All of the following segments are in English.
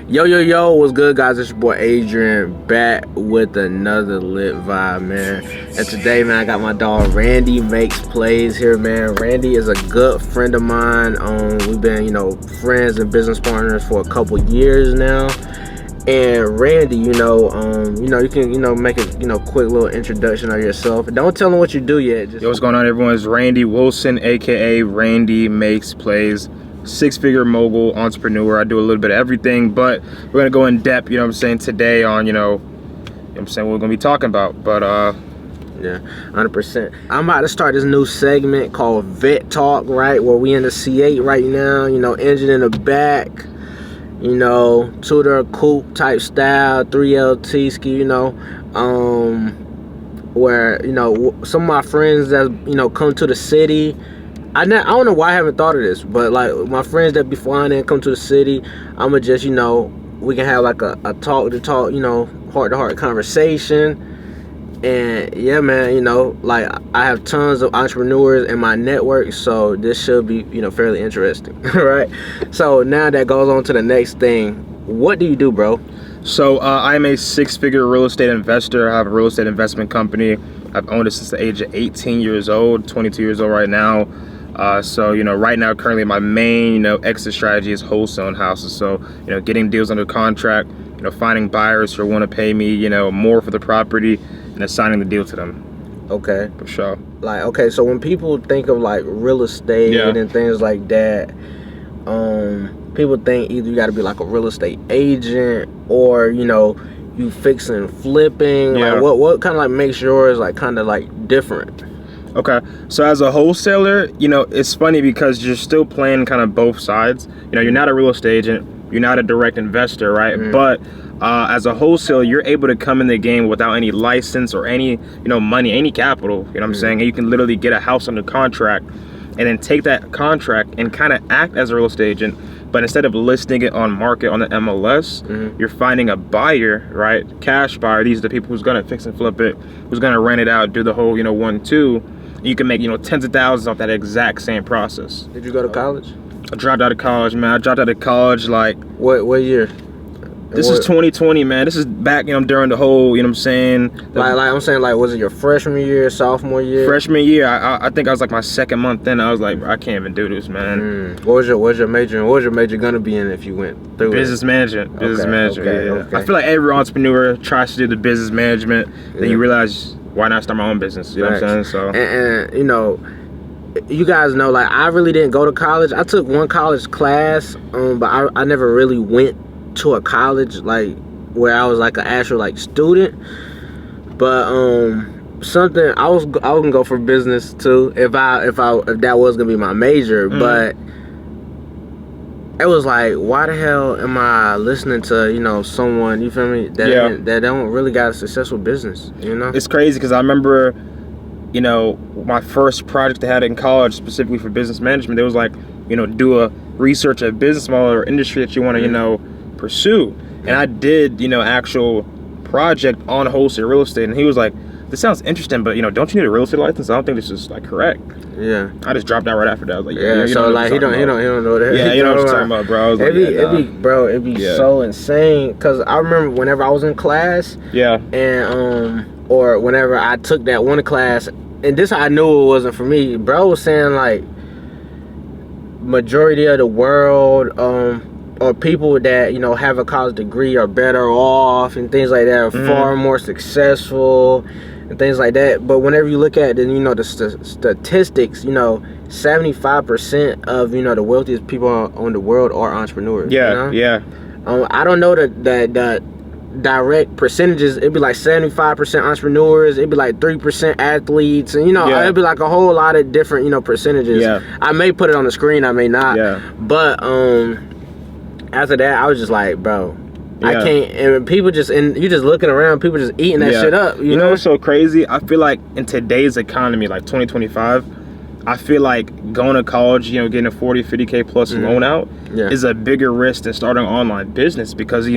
Yo, what's good, guys? It's your boy Adrian back with another lit vibe, man. And today, man, I got my dog Randy Makes Plays here, man. Randy is a good friend of mine. We've been, friends and business partners for a couple years now. And Randy, you can, make a, quick little introduction of yourself. Don't tell them what you do yet. Yo, what's going on, everyone? It's Randy Wilson, aka Randy Makes Plays. Six-figure mogul entrepreneur. I do a little bit of everything, but we're gonna go in depth, today on, what we're gonna be talking about. But yeah, 100%. I'm about to start this new segment called Vet Talk, right? Where we in the C8 right now, engine in the back, Tudor coupe type style, 3LT ski, where, some of my friends that, come to the city. I don't know why I haven't thought of this, but like my friends that be flying in, come to the city, I'ma just, we can have like a talk-to-talk, heart-to-heart conversation. And yeah, man, like I have tons of entrepreneurs in my network, so this should be, fairly interesting, right? So now that goes on to the next thing. What do you do, bro? So I'm a six-figure real estate investor. I have a real estate investment company. I've owned it since the age of 18 years old, 22 years old right now. So right now, currently my main, exit strategy is wholesaling houses. So, getting deals under contract, finding buyers who want to pay me, more for the property and assigning the deal to them. Okay. For sure. Okay, so when people think of like real estate and things like that, people think either you got to be like a real estate agent or, you fixing flipping. Yeah. Like what kind of like makes yours like kind of like different? Okay, so as a wholesaler, it's funny because you're still playing kind of both sides. You're not a real estate agent, you're not a direct investor, right? Mm-hmm. But as a wholesaler, you're able to come in the game without any license or any, money, any capital, what I'm saying? And you can literally get a house under contract and then take that contract and kind of act as a real estate agent. But instead of listing it on market on the MLS, you're finding a buyer, right? Cash buyer. These are the people who's gonna fix and flip it, who's gonna rent it out, do the whole, 1-2. You can make, tens of thousands off that exact same process. Did you go to college? I dropped out of college, man. I dropped out of college like... What year? This is 2020, man. This is back, during the whole, Like I'm saying, was it your freshman year, sophomore year? Freshman year. I think I was like my second month in. I was like, I can't even do this, man. What was your major? And what was your major gonna be in if you went through business management? Business management. Okay. I feel like every entrepreneur tries to do the business management. Then you realize, why not start my own business? You know what I'm saying? So and you guys know, like I really didn't go to college. I took one college class, but I never really went to a college like where I was like an actual like student. But something I was gonna go for business too if that was gonna be my major. But it was like, why the hell am I listening to someone, you feel me, that don't really got a successful business? It's crazy because I remember my first project I had in college specifically for business management. It was like, do a research a business model or industry that you want to pursue. And I did actual project on wholesale real estate, and he was like, this sounds interesting, but don't you need a real estate license? I don't think this is like correct. Yeah. I just dropped out right after that. I was like, so like he don't know that. Yeah, you know what I'm talking about, bro. I was it'd be so insane because I remember whenever I was in class, and or whenever I took that one class, and this I knew it wasn't for me. Bro was saying like majority of the world or people that have a college degree are better off and things like that, are far more successful and things like that. But whenever you look at the statistics, 75% of the wealthiest people on the world are entrepreneurs. I don't know the direct percentages. It'd be like 75% entrepreneurs, it'd be like 3% athletes, and it'd be like a whole lot of different percentages. I may put it on the screen, I may not. But after that I was just like, bro, I can't. And people you just looking around, people just eating that shit up. You know what's so crazy? I feel like in today's economy, like 2025, I feel like going to college, getting a 40, 50K plus loan out is a bigger risk than starting an online business because,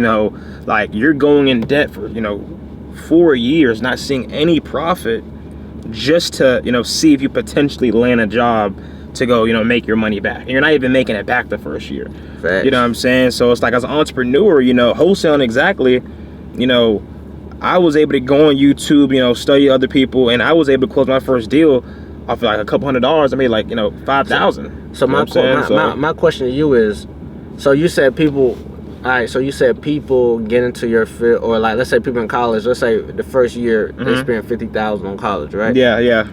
like you're going in debt for, 4 years, not seeing any profit just to, see if you potentially land a job to go, make your money back. And you're not even making it back the first year. Facts. You know what I'm saying? So it's like, as an entrepreneur, wholesaling, exactly, I was able to go on YouTube, study other people, and I was able to close my first deal off like a couple $100s. I made like, $5,000. So my question to you is, so you said people get into your field, or like, let's say people in college, let's say the first year they spend $50,000 on college, right? Yeah.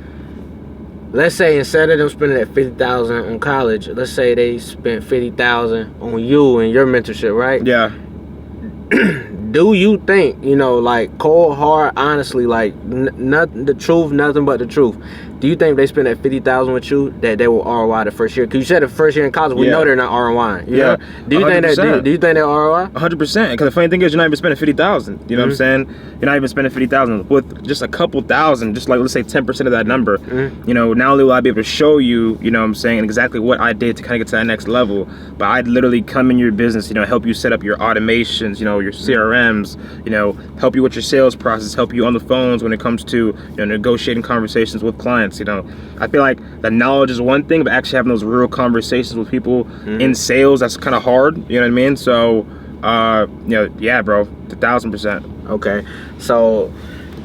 Let's say instead of them spending that $50,000 on college, let's say they spent $50,000 on you and your mentorship, right? Yeah. Do you think, like cold hard, honestly, like nothing, the truth, nothing but the truth? Do you think if they spend that $50,000 with you, that they will ROI the first year? Because you said the first year in college, we know they're not ROI. You know? Do you 100%. Think that? Do you think they're ROI? 100%. Because the funny thing is, you're not even spending $50,000. You know what I'm saying? You're not even spending $50,000 with just a couple thousand, just like let's say 10% of that number. Not only will I be able to show you, you know what I'm saying, exactly what I did to kind of get to that next level, but I'd literally come in your business, help you set up your automations, your CRMs, help you with your sales process, help you on the phones when it comes to negotiating conversations with clients. I feel like the knowledge is one thing, but actually having those real conversations with people in sales, that's kind of hard. You know what I mean? So, yeah, bro, 1,000%. Okay, so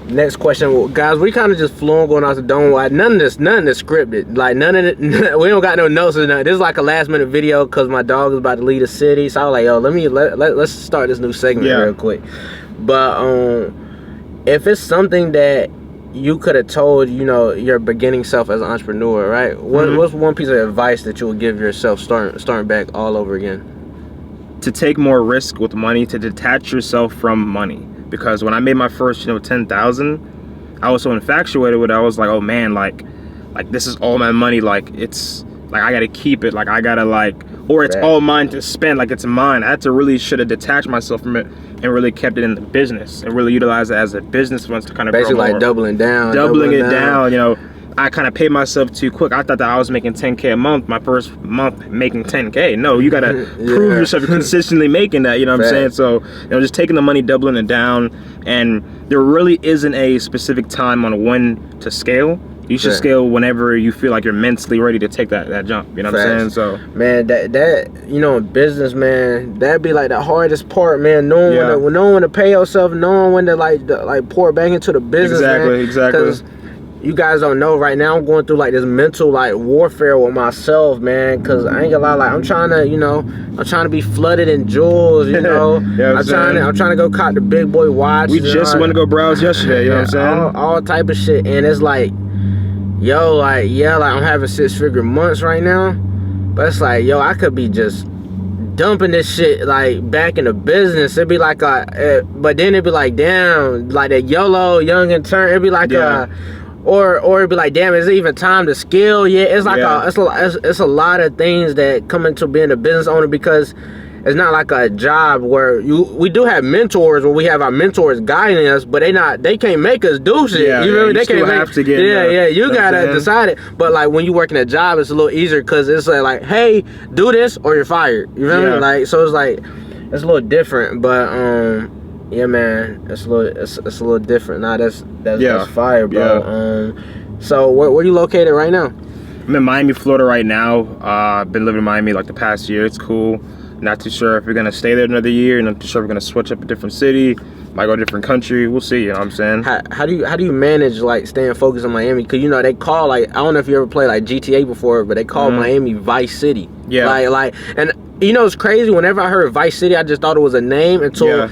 next question, guys. We kind of just flowing, going out the dome. None of this scripted. Like none of it. We don't got no notes or nothing. This is like a last minute video because my dog is about to leave the city. So I was like, yo, let's start this new segment real quick. But if it's something that you could have told, your beginning self as an entrepreneur, right? What's one piece of advice that you would give yourself starting back all over again? To take more risk with money, to detach yourself from money. Because when I made my first, 10,000, I was so infatuated with it. I was like, oh man, like this is all my money. Like it's like I gotta keep it. Like I gotta or it's all mine to spend. Like it's mine. I should have detached myself from it and really kept it in the business and really utilized it as a business once to kind of basically like doubling down. I kind of paid myself too quick. I thought that I was making $10K a month. My first month making $10K. No, you gotta prove yourself. You're consistently making that. You know what I'm saying? So just taking the money, doubling it down, and there really isn't a specific time on when to scale. You should scale whenever you feel like you're mentally ready to take that jump. You know what I'm saying? So man, that in business, man, that'd be like the hardest part, man. Knowing when to pay yourself, knowing when to like pour back into the business. Exactly. Because you guys don't know, right now I'm going through like this mental warfare with myself, man. Cause I ain't gonna lie, I'm trying to be flooded in jewels, I'm trying to go cop the big boy watch. We just went to go browse yesterday, you know what I'm saying? All type of shit, and it's like, I'm having 6-figure months right now, but it's like, I could be just dumping this shit back in the business. It'd be like but then it'd be like, damn, like that YOLO, young and turn. It'd be like or it'd be like, damn, is it even time to scale yet? It's like it's a lot of things that come into being a business owner, because it's not like a job where we do have mentors, where we have our mentors guiding us, but they can't make us do shit. You know, they can't have to get you gotta decide it. But like when you working a job, it's a little easier because it's like, hey, do this or you're fired. You know what I mean? So it's like it's a little different, but yeah, man, it's a little different. Nah, that's fire, bro. So where you located right now? I'm in Miami, Florida right now. Been living in Miami like the past year. It's cool. Not too sure if we're gonna stay there another year. Not too sure if we're gonna switch up a different city. Might go to a different country. We'll see. You know what I'm saying? How do you manage staying focused on Miami? Cause they call I don't know if you ever played GTA before, but they call Miami Vice City. Yeah. And it's crazy. Whenever I heard Vice City, I just thought it was a name until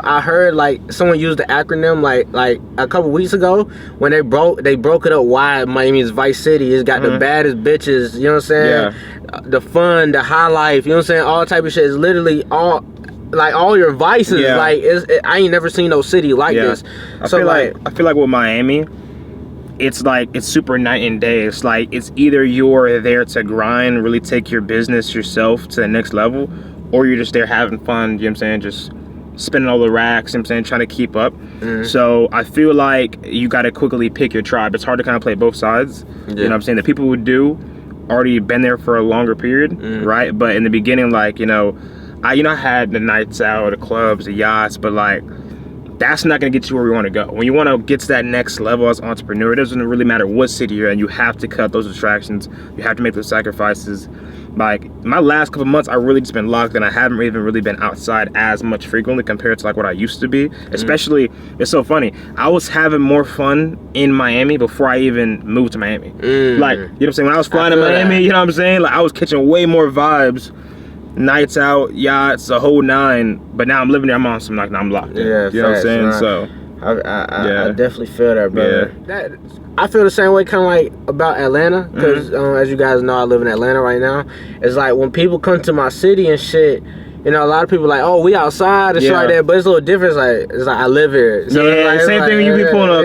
I heard someone use the acronym like a couple weeks ago when they broke it up. Why Miami's Vice City? It's got the baddest bitches. You know what I'm saying? The fun, the high life. You know what I'm saying? All type of shit. It's literally all your vices. I ain't never seen no city like this. I feel like with Miami, it's super night and day. It's it's either you're there to grind, really take your business yourself to the next level, or you're just there having fun, you know what I'm saying, just spending all the racks, you know what I'm saying, trying to keep up. So I feel like you got to quickly pick your tribe. It's hard to kind of play both sides. You know what I'm saying? The people who do already been there for a longer period, right? But in the beginning, I had the nights out, the clubs, the yachts, but that's not going to get you where we want to go. When you want to get to that next level as an entrepreneur, it doesn't really matter what city you're in. You have to cut those distractions. You have to make those sacrifices. Like my last couple months, I really just been locked in. I haven't even really been outside as much frequently compared to like what I used to be. Especially, it's so funny. I was having more fun in Miami before I even moved to Miami. Like, you know what I'm saying? When I was flying to Miami, you know what I'm saying? Like I was catching way more vibes. Nights out, yachts, a whole 9. But now I'm living there. I'm on some like, now I'm locked in. Yeah, you know what I'm saying? Right. So I definitely feel that, brother. Yeah. I feel the same way kind of like about Atlanta, because as you guys know, I live in Atlanta right now. It's like when people come to my city and shit, you know, a lot of people like, oh, we outside and shit like that, but it's a little different. It's like I live here. So same thing when you be pulling up.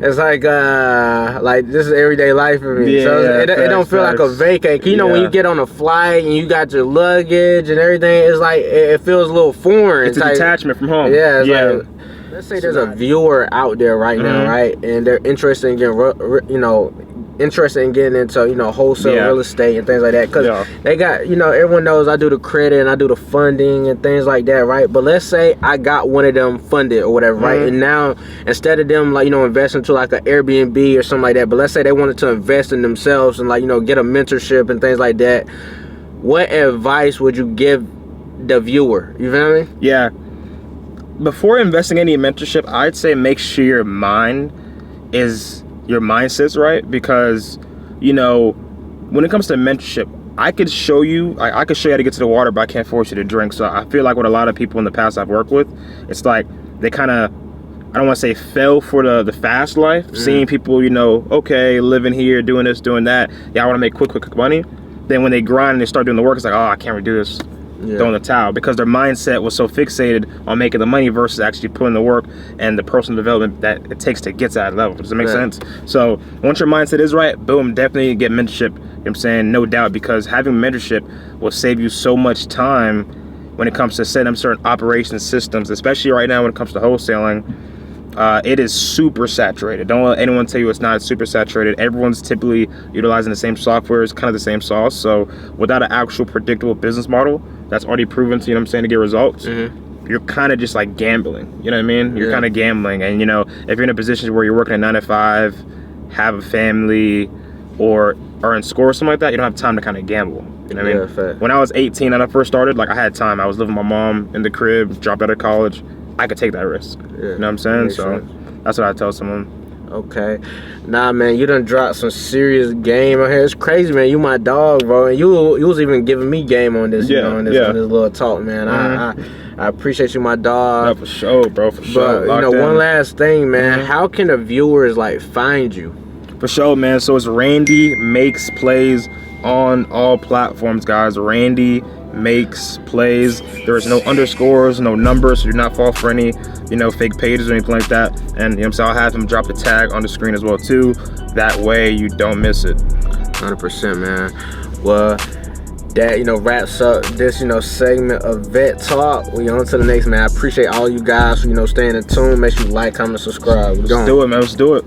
It's like this is everyday life for me. Yeah, so it don't feel like a vacay. You know, when you get on a flight and you got your luggage and everything, it's like it feels a little foreign. It's a like, detachment from home. Yeah, like, let's say there's a viewer out there right now, right, and they're interested in getting into wholesale real estate and things like that, because they got, everyone knows I do the credit and I do the funding and things like that, right? But let's say I got one of them funded or whatever, right? And now instead of them investing into like an Airbnb or something like that, but let's say they wanted to invest in themselves and get a mentorship and things like that, what advice would you give the viewer? You feel me? Yeah. Before investing any mentorship, I'd say make sure your mindset's right, because when it comes to mentorship, I could show you how to get to the water, but I can't force you to drink. So I feel like with a lot of people in the past I've worked with, it's like they kind of, I don't want to say fell for the fast life, seeing people okay, living here, doing this, doing that, I want to make quick money. Then when they grind and they start doing the work, it's like, oh, I can't really do this. Throwing the towel, because their mindset was so fixated on making the money versus actually putting the work and the personal development that it takes to get to that level. Does that make sense? So once your mindset is right, boom, definitely get mentorship. You know what I'm saying? No doubt, because having mentorship will save you so much time when it comes to setting up certain operation systems, especially right now when it comes to wholesaling. It is super saturated. Don't let anyone tell you it's not super saturated. Everyone's typically utilizing the same software. It's kind of the same sauce. So without an actual predictable business model that's already proven to, to get results, you're kind of just like gambling. You know what I mean? You're kind of gambling. And, if you're in a position where you're working a 9 to 5, have a family, or are in school or something like that, you don't have time to kind of gamble. You know what I mean? Fact. When I was 18 and I first started, I had time. I was living with my mom in the crib, dropped out of college. I could take that risk. You know what I'm saying? So that's what I tell someone. Okay. Nah, man, you done dropped some serious game on here. It's crazy, man. You my dog, bro. And you was even giving me game on this, on this little talk, man. I appreciate you, my dog. Yeah, for sure, bro. For sure. But, one last thing, man. How can the viewers, find you? For sure, man. So it's Randy Makes Plays on all platforms, guys. Randy Makes Plays. There is no underscores, no numbers, so do not fall for any fake pages or anything like that. And so I'll have him drop the tag on the screen as well too, that way you don't miss it. 100%, man. Well, that wraps up this segment of Vet Talk. We on to the next, man. I appreciate all you guys for staying in tune. Make sure you like, comment, subscribe. Let's do it, man. Let's do it.